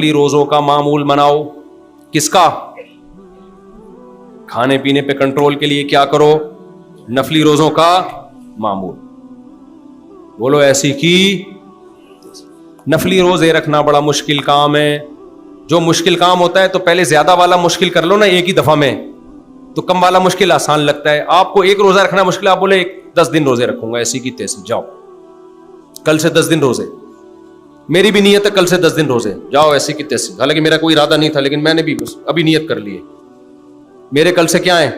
नफली रोजों का मामूल बनाओ। किसका? खाने पीने पे कंट्रोल के लिए क्या करो? नफली रोजों का मामूल। बोलो ऐसी की। नफली रोजे रखना बड़ा मुश्किल काम है। जो मुश्किल काम होता है तो पहले ज्यादा वाला मुश्किल कर लो ना एक ही दफा में, तो कम वाला मुश्किल आसान लगता है। आपको एक रोजा रखना मुश्किल, आप बोले 10 दिन रोजे रखूंगा, ऐसी की तैसी, जाओ कल से 10 दिन रोजे। मेरी भी नीयत है कल से 10 दिन रोजे, जाओ ऐसी की तैसी। हालांकि मेरा कोई इरादा नहीं था, लेकिन मैंने भी अभी नियत कर ली है। मेरे कल से क्या है?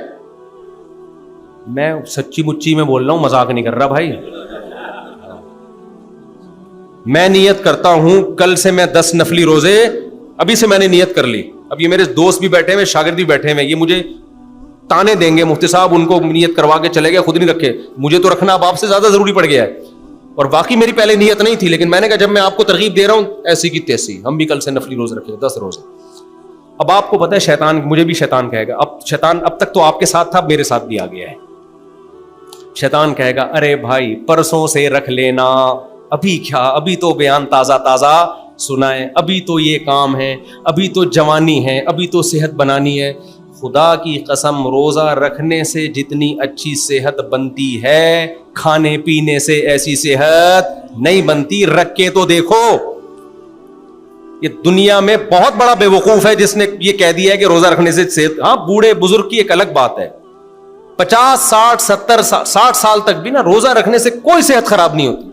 मैं सच्ची मुच्ची में बोल रहा हूं, मजाक नहीं कर रहा भाई। मैं नियत करता हूं कल से मैं 10 नफली रोजे, अभी से मैंने नियत कर ली। अब ये मेरे दोस्त भी बैठे हुए, शागिर्द भी बैठे हुए, ये मुझे ताने देंगे, मुफ्ती साहब उनको नियत करवा के चले गए, खुद नहीं रखे। मुझे तो रखना अब आपसे ज्यादा जरूरी पड़ गया है। और बाकी मेरी पहले नियत नहीं थी, लेकिन मैंने कहा जब मैं आपको तरगीब दे रहा हूं ऐसी की तैसी, हम भी कल से नफली रोजे रखेंगे 10 रोजे। अब आपको पता है शैतान, मुझे भी शैतान कहेगा, अब शैतान अब तक तो आपके साथ था, मेरे साथ भी आ गया है। शैतान कहेगा अरे भाई परसों से रख लेना, अभी क्या, अभी तो बयान ताजा ताजा सुनाए, अभी तो ये काम है, अभी तो जवानी है, अभी तो सेहत बनानी है। खुदा की कसम, रोजा रखने से जितनी अच्छी सेहत बनती है, खाने पीने से ऐसी सेहत नहीं बनती। रख के तो देखो। ये दुनिया में बहुत बड़ा बेवकूफ है जिसने ये कह दिया है कि रोजा रखने से सेहत, हाँ बूढ़े बुजुर्ग की एक अलग बात है, 50 60 70 60 साल तक भी ना रोजा रखने से कोई सेहत खराब नहीं होती।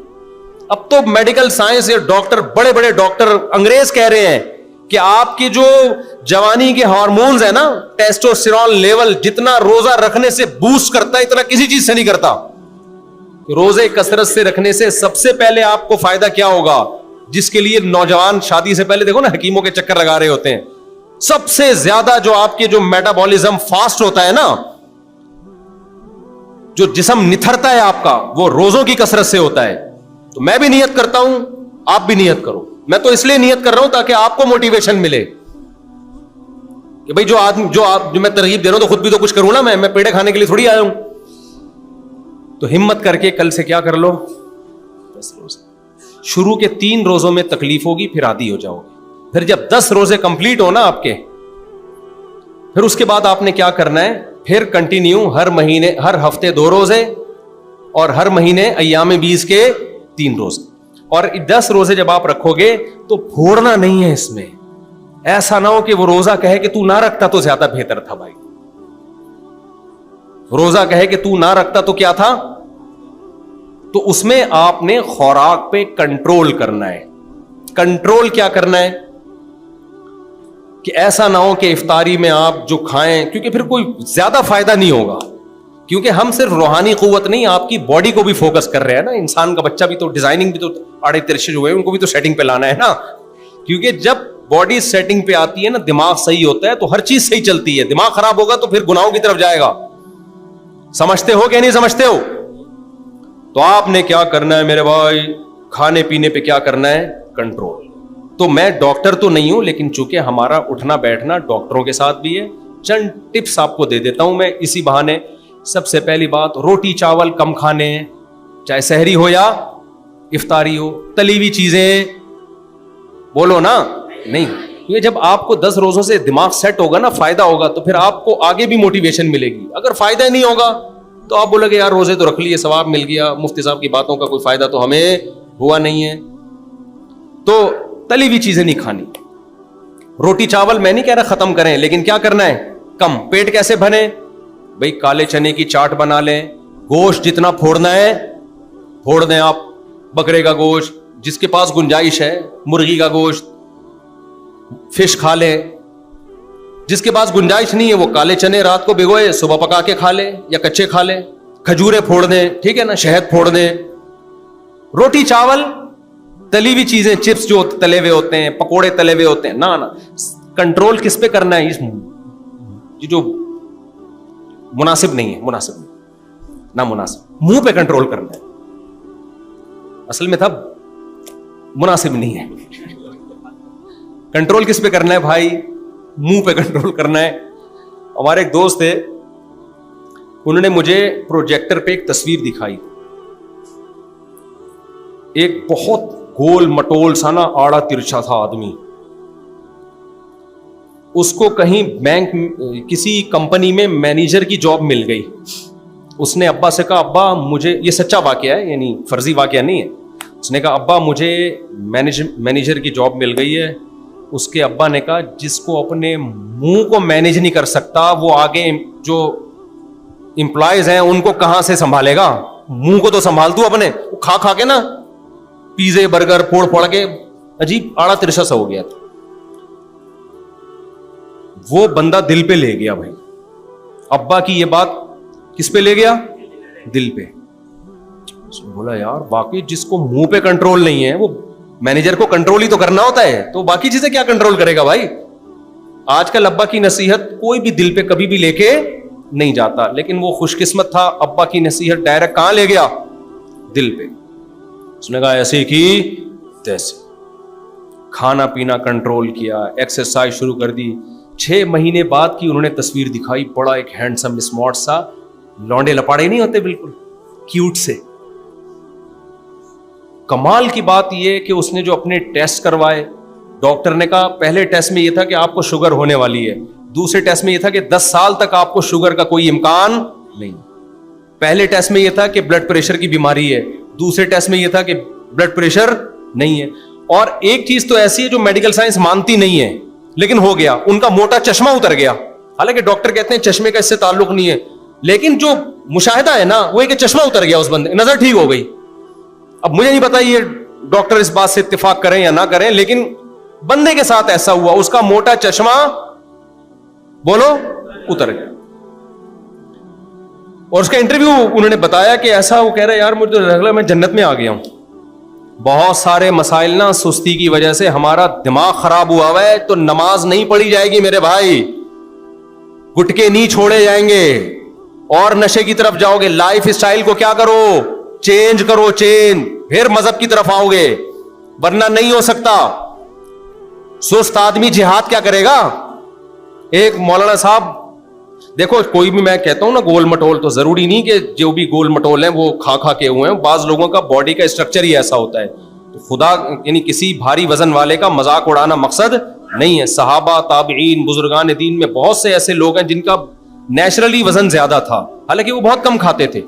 अब तो मेडिकल साइंस या डॉक्टर, बड़े बड़े डॉक्टर अंग्रेज कह रहे हैं कि आपकी जो जवानी के हार्मोन्स है ना, टेस्टोस्टेरोन लेवल जितना रोजा रखने से बूस्ट करता है, इतना किसी चीज से नहीं करता। रोजे कसरत से रखने से सबसे पहले आपको फायदा क्या होगा? जिसके लिए नौजवान शादी से पहले देखो ना हकीमों के चक्कर लगा रहे होते हैं, सबसे ज्यादा जो आपके जो मेटाबॉलिज्म फास्ट होता है ना, जो जिस्म निथरता है आपका, वो रोजों की कसरत से होता है। तो मैं भी नियत करता हूं, आप भी नियत करो। मैं तो इसलिए नियत कर रहा हूं ताकि आपको मोटिवेशन मिले कि भाई जो मैं तरगीब दे रहा हूं तो खुद भी तो कुछ करूं ना। मैं पेड़े खाने के लिए थोड़ी आया हूं। तो हिम्मत करके कल से क्या कर लो, 10 रोजे। शुरू के 3 रोजों में तकलीफ होगी, फिर आदी हो जाओगे। फिर जब 10 रोजे कंप्लीट हो ना आपके, फिर उसके बाद आपने क्या करना है, फिर कंटिन्यू हर महीने, हर हफ्ते 2 रोजे और हर महीने अय्याम 20 के 3 रोजे। और 10 रोजे जब आप रखोगे तो फोड़ना नहीं है इसमें। ऐसा ना हो कि वो रोजा कहे कि तू ना रखता तो ज्यादा बेहतर था भाई। रोजा कहे कि तू ना रखता तो क्या था? तो उसमें आपने खुराक पे कंट्रोल करना है। कंट्रोल क्या करना है कि ऐसा ना हो कि इफ्तारी में आप जो खाएं, क्योंकि फिर कोई ज्यादा फायदा नहीं होगा। क्योंकि हम सिर्फ रूहानी कुव्वत नहीं, आपकी बॉडी को भी फोकस कर रहे हैं ना। इंसान का बच्चा भी तो डिजाइनिंग भी तो आड़े तिरछे जो हुए उनको भी तो सेटिंग पे लाना है ना। क्योंकि जब बॉडी सेटिंग पे आती है ना, दिमाग सही होता है तो हर चीज सही चलती है। दिमाग खराब होगा तो फिर गुनाहों की तरफ जाएगा। समझते हो क्या नहीं समझते हो? तो आपने क्या करना है मेरे भाई, खाने पीने पे क्या करना है, कंट्रोल। तो मैं डॉक्टर तो नहीं हूं, लेकिन चूंकि हमारा उठना बैठना डॉक्टरों के साथ भी है, चंद टिप्स आपको दे देता हूं मैं इसी बहाने। सबसे पहली बात, रोटी चावल कम खाने, चाहे सहरी हो या इफ्तारी हो। तली हुई चीजें बोलो ना, नहीं। ये जब आपको 10 रोजों से दिमाग सेट होगा ना, फायदा होगा, तो फिर आपको आगे भी मोटिवेशन मिलेगी। अगर फायदा ही नहीं होगा तो आप बोलोगे यार रोजे तो रख लिए, सवाब मिल गया, मुफ्ती साहब की बातों का कोई फायदा तो हमें हुआ नहीं है। तो तली हुई चीजें नहीं खानी। रोटी चावल मैं नहीं कह रहा खत्म करें, लेकिन क्या करना है, कम। पेट कैसे भरे भाई, काले चने की चाट बना लें। गोश्त जितना फोड़ना है फोड़ दें आप, बकरे का गोश्त, जिसके पास गुंजाइश है, मुर्गी का गोश्त, फिश खा ले। जिसके पास गुंजाइश नहीं है वो काले चने रात को भिगोए, सुबह पका के खा ले या कच्चे खा ले। खजूरें फोड़ दें, ठीक है ना, शहद फोड़ दें। रोटी चावल, तली हुई चीजें, चिप्स जो तले हुए होते हैं, पकोड़े तले हुए होते हैं, ना ना। कंट्रोल किस पे करना है, इस जो मुनासिब नहीं है, मुनासिब नहीं, ना मुनासिब, मुंह पे कंट्रोल करना है। असल में था मुनासिब नहीं है। कंट्रोल किस पे करना है भाई, मुंह पे कंट्रोल करना है। हमारे एक दोस्त थे, उन्होंने मुझे प्रोजेक्टर पे एक तस्वीर दिखाई। एक बहुत गोल मटोल सा ना, आड़ा तिरछा था आदमी, اس کو کہیں بینک کسی کمپنی میں مینیجر کی جاب مل گئی. اس نے ابا سے کہا ابا مجھے, یہ سچا واقعہ ہے یعنی فرضی واقعہ نہیں ہے, اس نے کہا ابا مجھے مینیجر کی جاب مل گئی ہے. اس کے ابا نے کہا جس کو اپنے منہ کو مینیج نہیں کر سکتا وہ آگے جو امپلائیز ہیں ان کو کہاں سے سنبھالے گا؟ منہ کو تو سنبھال تو اپنے. کھا کھا کے نا پیزے برگر پھوڑ پھوڑ کے عجیب آڑا ترشا سا ہو گیا تھا. وہ بندہ دل پہ لے گیا بھائی, ابا کی یہ بات کس پہ لے گیا؟ دل پہ. بولا یار واقعی جس کو منہ پہ کنٹرول نہیں ہے وہ مینیجر کو کنٹرول ہی تو کرنا ہوتا ہے, تو باقی چیزیں کیا کنٹرول کرے گا بھائی. آج کل ابا کی نصیحت کوئی بھی دل پہ کبھی بھی لے کے نہیں جاتا, لیکن وہ خوش قسمت تھا, ابا کی نصیحت ڈائریکٹ کہاں لے گیا؟ دل پہ. اس نے کہا ایسے کی تیسے, کھانا پینا کنٹرول کیا, ایکسرسائز شروع کر دی. 6 مہینے بعد کی انہوں نے تصویر دکھائی, بڑا ایک ہینڈسم اسمارٹ سا, لونڈے لپاڑے نہیں ہوتے بالکل کیوٹ سے. کمال کی بات یہ کہ اس نے جو اپنے ٹیسٹ کروائے, ڈاکٹر نے کہا پہلے ٹیسٹ میں یہ تھا کہ آپ کو شوگر ہونے والی ہے, دوسرے ٹیسٹ میں یہ تھا کہ 10 سال تک آپ کو شوگر کا کوئی امکان نہیں. پہلے ٹیسٹ میں یہ تھا کہ بلڈ پریشر کی بیماری ہے, دوسرے ٹیسٹ میں یہ تھا کہ بلڈ پریشر نہیں ہے. اور ایک چیز تو ایسی ہے جو میڈیکل سائنس مانتی نہیں ہے لیکن ہو گیا, ان کا موٹا چشمہ اتر گیا. حالانکہ ڈاکٹر کہتے ہیں چشمے کا اس سے تعلق نہیں ہے, لیکن جو مشاہدہ ہے نا وہ ہے کہ چشمہ اتر گیا اس بندے, نظر ٹھیک ہو گئی. اب مجھے نہیں پتا یہ ڈاکٹر اس بات سے اتفاق کریں یا نہ کریں, لیکن بندے کے ساتھ ایسا ہوا, اس کا موٹا چشمہ بولو اتر گیا. اور اس کا انٹرویو انہوں نے بتایا کہ ایسا, وہ کہہ رہا ہے یار مجھے لگ رہا ہے میں جنت میں آ گیا ہوں. بہت سارے مسائل نا سستی کی وجہ سے ہمارا دماغ خراب ہوا ہوا ہے, تو نماز نہیں پڑھی جائے گی میرے بھائی, گٹکے نہیں چھوڑے جائیں گے اور نشے کی طرف جاؤ گے. لائف اسٹائل کو کیا کرو, چینج کرو, چینج, پھر مذہب کی طرف آؤ گے, ورنہ نہیں ہو سکتا. سست آدمی جہاد کیا کرے گا؟ ایک مولانا صاحب, دیکھو کوئی بھی میں کہتا ہوں نا گول مٹول, تو ضروری نہیں کہ جو بھی گول مٹول ہیں وہ کھا کھا کے ہوئے ہیں. بعض لوگوں کا باڈی کا اسٹرکچر ہی ایسا ہوتا ہے. تو خدا یعنی کسی بھاری وزن والے کا مذاق اڑانا مقصد نہیں ہے. صحابہ, تابعین, بزرگان دین میں بہت سے ایسے لوگ ہیں جن کا نیچرلی وزن زیادہ تھا, حالانکہ وہ بہت کم کھاتے تھے.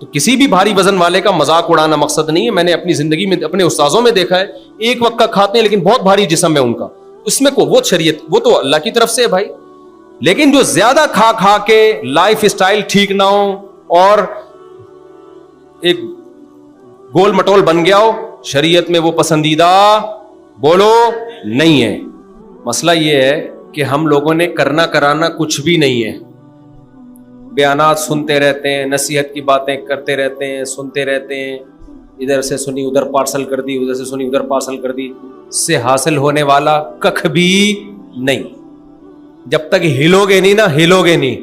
تو کسی بھی بھاری وزن والے کا مذاق اڑانا مقصد نہیں ہے. میں نے اپنی زندگی میں اپنے استاذوں میں دیکھا ہے, ایک وقت کا کھاتے ہیں لیکن بہت بھاری جسم ہے ان کا, اس میں کو وہ شریعت وہ تو اللہ کی طرف سے ہے بھائی. لیکن جو زیادہ کھا کھا کے لائف اسٹائل ٹھیک نہ ہو اور ایک گول مٹول بن گیا ہو, شریعت میں وہ پسندیدہ بولو نہیں ہے. مسئلہ یہ ہے کہ ہم لوگوں نے کرنا کرانا کچھ بھی نہیں ہے. بیانات سنتے رہتے ہیں, نصیحت کی باتیں کرتے رہتے ہیں, سنتے رہتے ہیں, ادھر سے سنی ادھر پارسل کر دی, ادھر سے سنی ادھر پارسل کر دی, سے حاصل ہونے والا کخ بھی نہیں. جب تک ہلو گے نہیں نا, ہلو گے نہیں,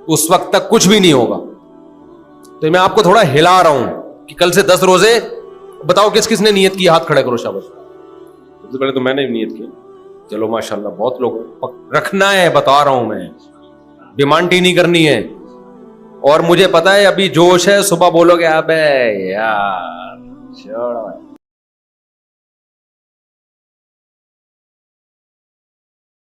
اس وقت تک کچھ بھی نہیں ہوگا. تو میں آپ کو تھوڑا ہلا رہا ہوں کہ کل سے 10 روزے بتاؤ کس کس نے نیت کی, ہاتھ کھڑے کرو. شاباش. سب سے پہلے تو میں نے نیت کی, چلو ماشاءاللہ بہت لوگ رکھنا ہے, بتا رہا ہوں میں, ڈیمانڈ ہی نہیں کرنی ہے. اور مجھے پتا ہے ابھی جوش ہے, صبح بولو گے ابے یار چھوڑو